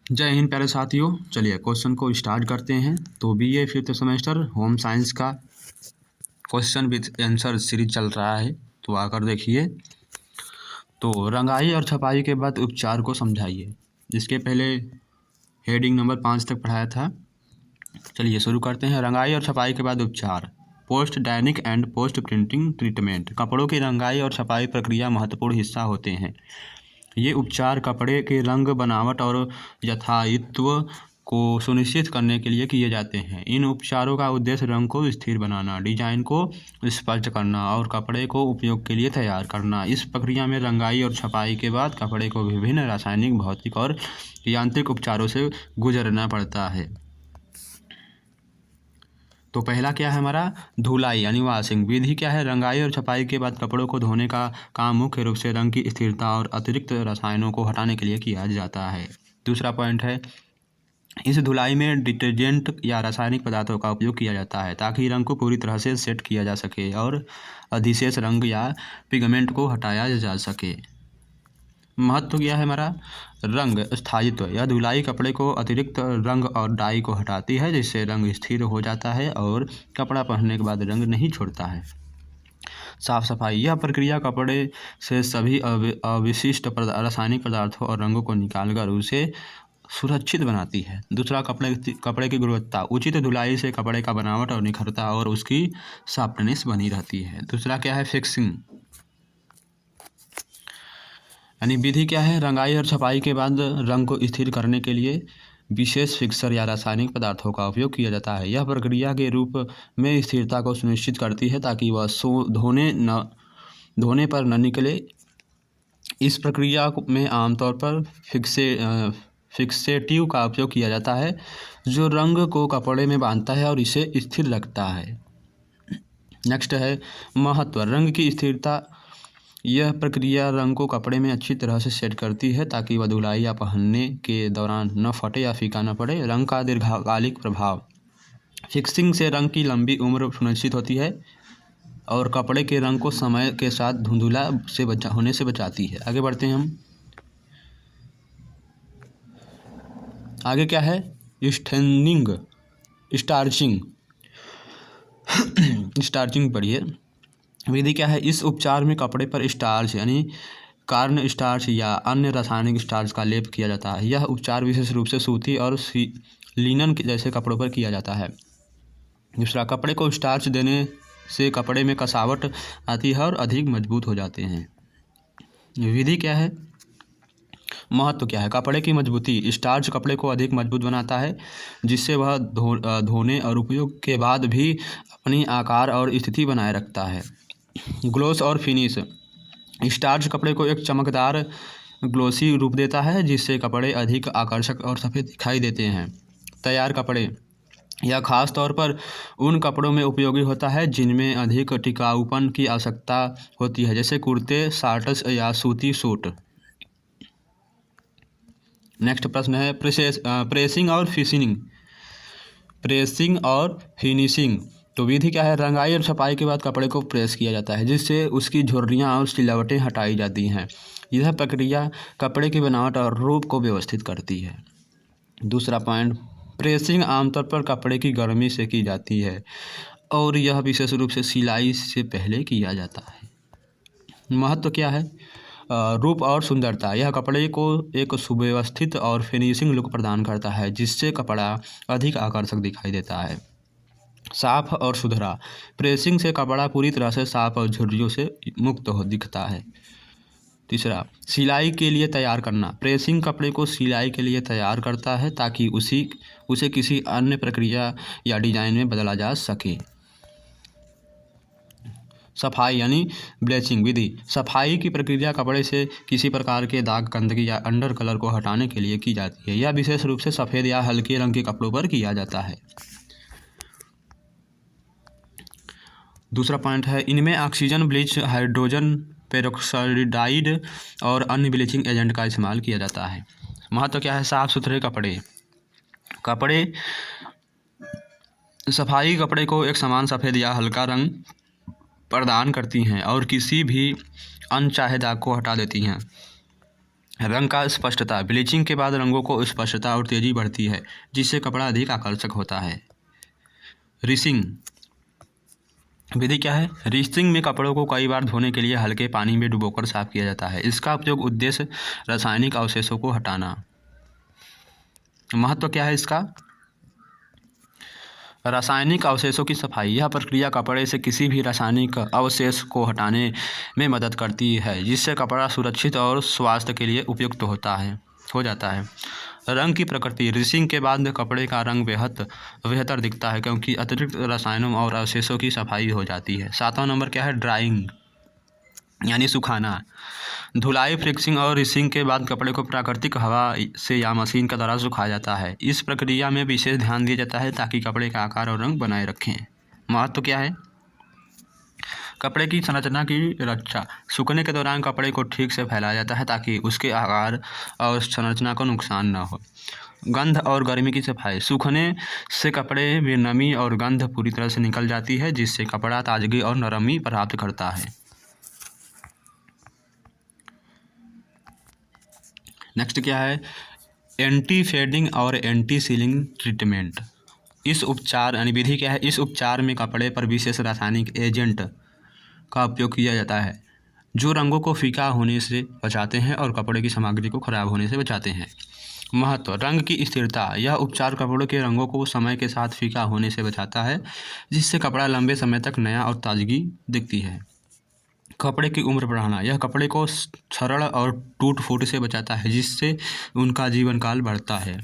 जय हिंद प्यारे साथियों। चलिए क्वेश्चन को स्टार्ट करते हैं। तो BA fifth semester home science का क्वेश्चन विथ आंसर सीरीज चल रहा है, तो आकर देखिए। तो रंगाई और छपाई के बाद उपचार को समझाइए। इसके पहले हेडिंग नंबर 5 तक पढ़ाया था। चलिए शुरू करते हैं। रंगाई और छपाई के बाद उपचार। पोस्ट डाइनिक एंड पोस्ट प्रिंटिंग ट्रीटमेंट। कपड़ों की रंगाई और छपाई प्रक्रिया महत्वपूर्ण हिस्सा होते हैं। ये उपचार कपड़े के रंग, बनावट और यथायित्व को सुनिश्चित करने के लिए किए जाते हैं। इन उपचारों का उद्देश्य रंग को स्थिर बनाना, डिजाइन को स्पष्ट करना और कपड़े को उपयोग के लिए तैयार करना। इस प्रक्रिया में रंगाई और छपाई के बाद कपड़े को विभिन्न रासायनिक, भौतिक और यांत्रिक उपचारों से गुजरना पड़ता है। तो पहला क्या है हमारा, धुलाई यानी वॉशिंग। विधि क्या है, रंगाई और छपाई के बाद कपड़ों को धोने का काम मुख्य रूप से रंग की स्थिरता और अतिरिक्त रसायनों को हटाने के लिए किया जाता है। दूसरा पॉइंट है, इस धुलाई में डिटर्जेंट या रासायनिक पदार्थों का उपयोग किया जाता है ताकि रंग को पूरी तरह से सेट किया जा सके और अधिशेष रंग या पिगमेंट को हटाया जा सके। महत्व क्या है हमारा, रंग स्थायित्व। यह धुलाई कपड़े को अतिरिक्त रंग और डाई को हटाती है, जिससे रंग स्थिर हो जाता है और कपड़ा पहनने के बाद रंग नहीं छोड़ता है। साफ सफाई। यह प्रक्रिया कपड़े से सभी अविशिष्ट रासायनिक पदार्थों और रंगों को निकालकर उसे सुरक्षित बनाती है। दूसरा, कपड़े की गुणवत्ता। उचित धुलाई से कपड़े का बनावट और निखरता और उसकी सॉफ्टनेस बनी रहती है। दूसरा क्या है, फिक्सिंग यानी विधि क्या है, रंगाई और छपाई के बाद रंग को स्थिर करने के लिए विशेष फिक्सर या रासायनिक पदार्थों का उपयोग किया जाता है। यह प्रक्रिया के रूप में स्थिरता को सुनिश्चित करती है ताकि वह धोने पर न निकले। इस प्रक्रिया में आमतौर पर फिक्सेटिव का उपयोग किया जाता है, जो रंग को कपड़े में बांधता है और इसे स्थिर रखता है। नेक्स्ट है महत्व, रंग की स्थिरता। यह प्रक्रिया रंग को कपड़े में अच्छी तरह से सेट करती है ताकि वह धुलाई या पहनने के दौरान न फटे या फीका न पड़े। रंग का दीर्घकालिक प्रभाव। फिक्सिंग से रंग की लंबी उम्र सुनिश्चित होती है और कपड़े के रंग को समय के साथ धुंधला होने से बचाती है। आगे बढ़ते हैं हम। आगे क्या है, स्टेनिंग, स्टार्चिंग। स्टार्चिंग पढ़िए। विधि क्या है, इस उपचार में कपड़े पर स्टार्च यानी कार्न स्टार्च या अन्य रासायनिक स्टार्च का लेप किया जाता है। यह उपचार विशेष रूप से सूती और लिनन जैसे कपड़ों पर किया जाता है। दूसरा, कपड़े को स्टार्च देने से कपड़े में कसावट आती है और अधिक मजबूत हो जाते हैं। विधि क्या है, महत्व क्या है, कपड़े की मजबूती। स्टार्च कपड़े को अधिक मजबूत बनाता है, जिससे वह धोने और उपयोग के बाद भी अपनी आकार और स्थिति बनाए रखता है। ग्लोस और फिनिश। स्टार्च कपड़े को एक चमकदार ग्लोसी रूप देता है, जिससे कपड़े अधिक आकर्षक और सफ़ेद दिखाई देते हैं। तैयार कपड़े। यह खास तौर पर उन कपड़ों में उपयोगी होता है जिनमें अधिक टिकाऊपन की आवश्यकता होती है, जैसे कुर्ते, शॉर्ट्स या सूती सूट। नेक्स्ट प्रश्न है, प्रेसिंग और फिनिशिंग। प्रेसिंग और फिनिशिंग। तो विधि क्या है, रंगाई और छपाई के बाद कपड़े को प्रेस किया जाता है, जिससे उसकी झुर्रियाँ और सिलावटें हटाई जाती हैं। यह प्रक्रिया कपड़े की बनावट और रूप को व्यवस्थित करती है। दूसरा पॉइंट, प्रेसिंग आमतौर पर कपड़े की गर्मी से की जाती है और यह विशेष रूप से सिलाई से पहले किया जाता है। महत्व क्या है, रूप और सुंदरता। यह कपड़े को एक सुव्यवस्थित और फिनिशिंग लुक प्रदान करता है, जिससे कपड़ा अधिक आकर्षक दिखाई देता है। साफ और सुथरा। प्रेसिंग से कपड़ा पूरी तरह से साफ और झुर्रियों से मुक्त दिखता है। तीसरा, सिलाई के लिए तैयार करना। प्रेसिंग कपड़े को सिलाई के लिए तैयार करता है ताकि उसे किसी अन्य प्रक्रिया या डिजाइन में बदला जा सके। सफाई यानी ब्लीचिंग विधि। सफाई की प्रक्रिया कपड़े से किसी प्रकार के दाग, गंदगी या अंडर कलर को हटाने के लिए की जाती है। यह विशेष रूप से सफ़ेद या हल्के रंग के कपड़ों पर किया जाता है। दूसरा पॉइंट है, इनमें ऑक्सीजन, ब्लीच, हाइड्रोजन पेरोक्साइड और अन्य ब्लीचिंग एजेंट का इस्तेमाल किया जाता है। महत्व क्या है, साफ़ सुथरे कपड़े। सफाई कपड़े को एक समान सफ़ेद या हल्का रंग प्रदान करती हैं और किसी भी अनचाहे दाग को हटा देती हैं। रंग का स्पष्टता, ब्लीचिंग के बाद रंगों को स्पष्टता और तेजी बढ़ती है जिससे कपड़ा अधिक आकर्षक होता है। रिसिंग विधि क्या है? रिसिंग में कपड़ों को कई बार धोने के लिए हल्के पानी में डुबोकर साफ किया जाता है। इसका उपयोग उद्देश्य रासायनिक अवशेषों को हटाना। महत्व क्या है इसका? रासायनिक अवशेषों की सफाई, यह प्रक्रिया कपड़े से किसी भी रासायनिक अवशेष को हटाने में मदद करती है जिससे कपड़ा सुरक्षित और स्वास्थ्य के लिए उपयुक्त हो जाता है। रंग की प्रकृति, रिसिंग के बाद कपड़े का रंग बेहतर दिखता है क्योंकि अतिरिक्त रसायनों और अवशेषों की सफाई हो जाती है। 7वां नंबर क्या है? ड्राइंग यानी सुखाना। धुलाई, फिक्सिंग और रिसिंग के बाद कपड़े को प्राकृतिक हवा से या मशीन के द्वारा सुखाया जाता है। इस प्रक्रिया में विशेष ध्यान दिया जाता है ताकि कपड़े का आकार और रंग बनाए रखें। महत्व क्या है? कपड़े की संरचना की रक्षा, सूखने के दौरान कपड़े को ठीक से फैलाया जाता है ताकि उसके आकार और संरचना को नुकसान न हो। गंध और गर्मी की सफाई, सूखने से कपड़े में नमी और गंध पूरी तरह से निकल जाती है जिससे कपड़ा ताजगी और नरमी प्राप्त करता है। नेक्स्ट क्या है? एंटी फेडिंग और एंटी सीलिंग ट्रीटमेंट। इस उपचार यानी विधि क्या है? इस उपचार में कपड़े पर विशेष रासायनिक एजेंट का उपयोग किया जाता है जो रंगों को फीका होने से बचाते हैं और कपड़े की सामग्री को खराब होने से बचाते हैं। महत्व, रंग की स्थिरता, यह उपचार कपड़ों के रंगों को समय के साथ फीका होने से बचाता है जिससे कपड़ा लंबे समय तक नया और ताजगी दिखती है। कपड़े की उम्र बढ़ाना, यह कपड़े को क्षरण और टूट फूट से बचाता है जिससे उनका जीवन काल बढ़ता है।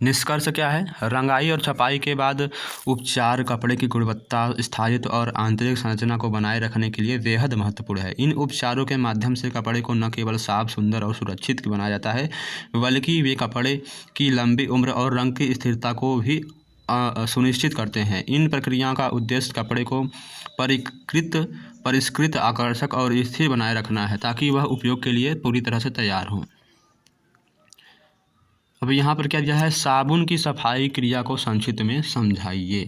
निष्कर्ष क्या है? रंगाई और छपाई के बाद उपचार कपड़े की गुणवत्ता, स्थायित्व और आंतरिक संरचना को बनाए रखने के लिए बेहद महत्वपूर्ण है। इन उपचारों के माध्यम से कपड़े को न केवल साफ, सुंदर और सुरक्षित बनाया जाता है बल्कि वे कपड़े की लंबी उम्र और रंग की स्थिरता को भी सुनिश्चित करते हैं। इन प्रक्रियाओं का उद्देश्य कपड़े को परिष्कृत, आकर्षक और स्थिर बनाए रखना है ताकि वह उपयोग के लिए पूरी तरह से तैयार हो। अब यहाँ पर क्या दिया है? साबुन की सफाई क्रिया को संक्षिप्त में समझाइए।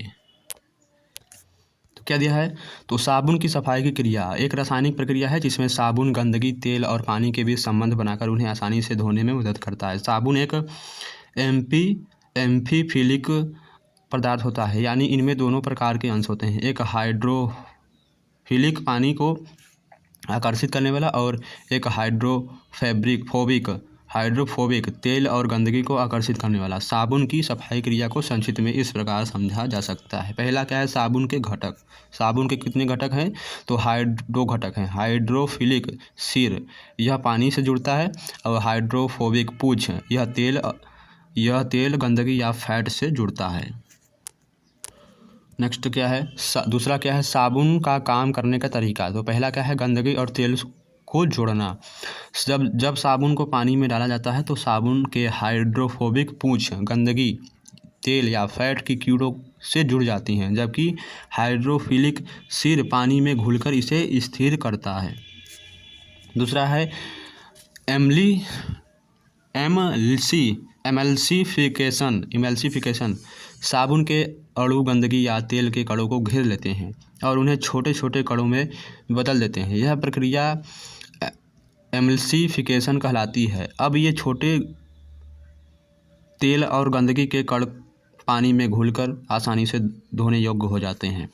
तो क्या दिया है? तो साबुन की सफाई की क्रिया एक रासायनिक प्रक्रिया है जिसमें साबुन गंदगी, तेल और पानी के बीच संबंध बनाकर उन्हें आसानी से धोने में मदद करता है। साबुन एक एम्फीफिलिक पदार्थ होता है, यानी इनमें दोनों प्रकार के अंश होते हैं, एक हाइड्रोफिलिक पानी को आकर्षित करने वाला और एक हाइड्रोफोबिक तेल और गंदगी को आकर्षित करने वाला। साबुन की सफाई क्रिया को संक्षिप्त में इस प्रकार समझा जा सकता है। पहला क्या है? साबुन के घटक। साबुन के कितने घटक हैं? तो दो घटक हैं। हाइड्रोफिलिक सिर, यह पानी से जुड़ता है, और हाइड्रोफोबिक पूंछ, यह तेल गंदगी या फैट से जुड़ता है। नेक्स्ट क्या है? दूसरा क्या है? साबुन का काम करने का तरीका। तो पहला क्या है? गंदगी और तेल को जोड़ना। जब साबुन को पानी में डाला जाता है तो साबुन के हाइड्रोफोबिक पूंछ गंदगी, तेल या फैट की कीड़ों से जुड़ जाती हैं, जबकि हाइड्रोफिलिक सिर पानी में घुलकर इसे स्थिर करता है। दूसरा है एमल्सिफिकेशन। साबुन के अणु गंदगी या तेल के कणों को घेर लेते हैं और उन्हें छोटे छोटे कणों में बदल देते हैं। यह प्रक्रिया एमल्सिफिकेशन कहलाती है। अब ये छोटे तेल और गंदगी के कण पानी में घुलकर आसानी से धोने योग्य हो जाते हैं।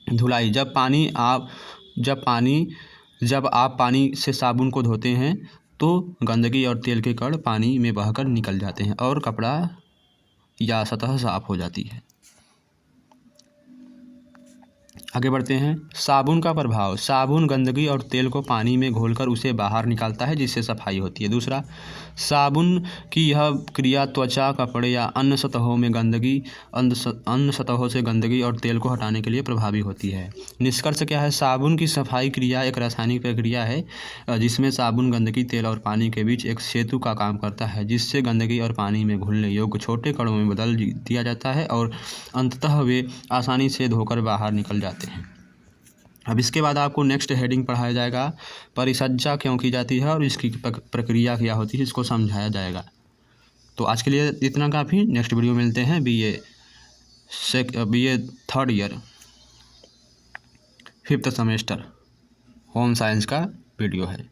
धुलाई, जब आप पानी से साबुन को धोते हैं तो गंदगी और तेल के कण पानी में बहकर निकल जाते हैं और कपड़ा या सतह साफ हो जाती है। आगे बढ़ते हैं। साबुन का प्रभाव। साबुन गंदगी और तेल को पानी में घोलकर उसे बाहर निकालता है जिससे सफाई होती है। दूसरा, साबुन की यह क्रिया त्वचा, कपड़े या अन्य सतहों से गंदगी और तेल को हटाने के लिए प्रभावी होती है। निष्कर्ष क्या है? साबुन की सफाई क्रिया एक रासायनिक प्रक्रिया है जिसमें साबुन गंदगी, तेल और पानी के बीच एक सेतु का काम करता है, जिससे गंदगी और पानी में घुलने योग्य छोटे कणों में बदल दिया जाता है और अंततः वे आसानी से धोकर बाहर निकल जाते हैं। अब इसके बाद आपको नेक्स्ट हेडिंग पढ़ाया जाएगा, परिसज्जा क्यों की जाती है और इसकी प्रक्रिया क्या होती है, इसको समझाया जाएगा। तो आज के लिए इतना काफ़ी। नेक्स्ट वीडियो मिलते हैं BA 3rd year 5th semester home science का वीडियो है।